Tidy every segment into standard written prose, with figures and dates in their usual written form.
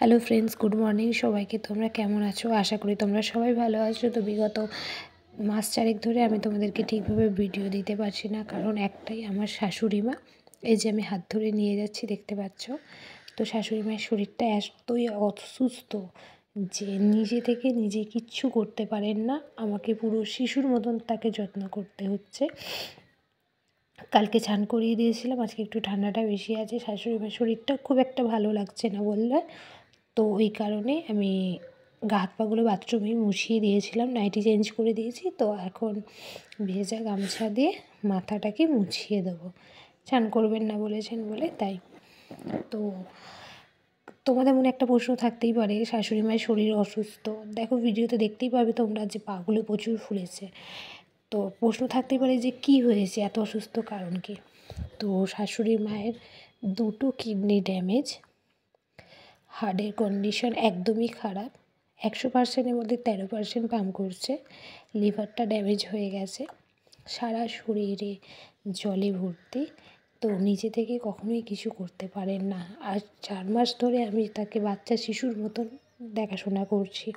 Hello friends, good morning সবাইকে। তোমরা কেমন আছো? আশা করি তোমরা সবাই ভালো আছো। তো বিগত মাস চারেক ধরে আমি তোমাদেরকে ঠিকভাবে ভিডিও দিতে পারছি না, কারণ একটাই, আমার শাশুড়ি মা, এই যে আমি হাত ধরে নিয়ে যাচ্ছি দেখতে পাচ্ছ। তো শাশুড়ি মায়ের শরীরটা এতই অসুস্থ যে নিজে থেকে নিজে কিচ্ছু করতে পারেন না, আমাকে পুরো শিশুর মতন তাকে যত্ন করতে হচ্ছে। কালকে স্নান করিয়ে দিয়েছিলাম, আজকে একটু ঠান্ডাটা বেশি আছে, শাশুড়ি মায়ের শরীরটা খুব একটা ভালো লাগছে না বললে। তো ওই কারণে আমি গা হাত পাগুলো বাথরুমেই মুছিয়ে দিয়েছিলাম, নাইটি চেঞ্জ করে দিয়েছি। তো এখন ভেজা গামছা দিয়ে মাথাটাকে মুছিয়ে দেবো, স্নান করবেন না বলেছেন বলে, তাই। তো তোমাদের মনে একটা প্রশ্ন থাকতেই পারে, শাশুড়ি মায়ের শরীর অসুস্থ, দেখো ভিডিওতে দেখতেই পাবে তোমরা যে পাগুলো প্রচুর ফুলেছে। তো প্রশ্ন থাকতেই পারে যে কী হয়েছে, এত অসুস্থ কারণ কি? তো শাশুড়ি মায়ের দুটো কিডনি ড্যামেজ, হার্টের কন্ডিশন একদমই খারাপ, 100%-এর মধ্যে 13% পাম্প করছে, লিভারটা ড্যামেজ হয়ে গেছে, সারা শরীরে জলে ভর্তি। তো নিজে থেকে কখনোই কিছু করতে পারেন না। আর 4 মাস ধরে আমি তাকে বাচ্চা শিশুর মতন দেখাশোনা করছি।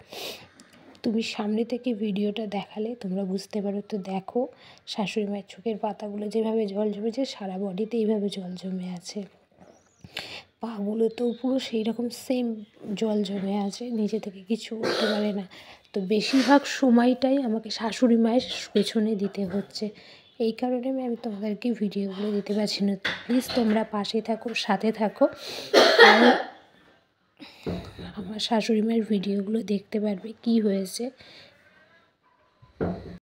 তুমি সামনে থেকে ভিডিওটা দেখালে তোমরা বুঝতে পারো। তো দেখো শাশুড়ি মায়ের চোখের পাতাগুলো যেভাবে জল জমেছে, সারা বডিতে এইভাবে জল জমে আছে, পাগুলোতেও পুরো সেই রকম সেম জল জমে আছে, নিজে থেকে কিছু করতে পারে না। তো বেশিরভাগ সময়টাই আমাকে শাশুড়ি মায়ের পেছনে দিতে হচ্ছে, এই কারণে আমি তোমাদেরকে ভিডিওগুলো দিতে পারছি না। তো প্লিজ তোমরা পাশে থাকো, সাথে থাকো, আর আমার শাশুড়ি মায়ের ভিডিওগুলো দেখতে পারবে কী হয়েছে।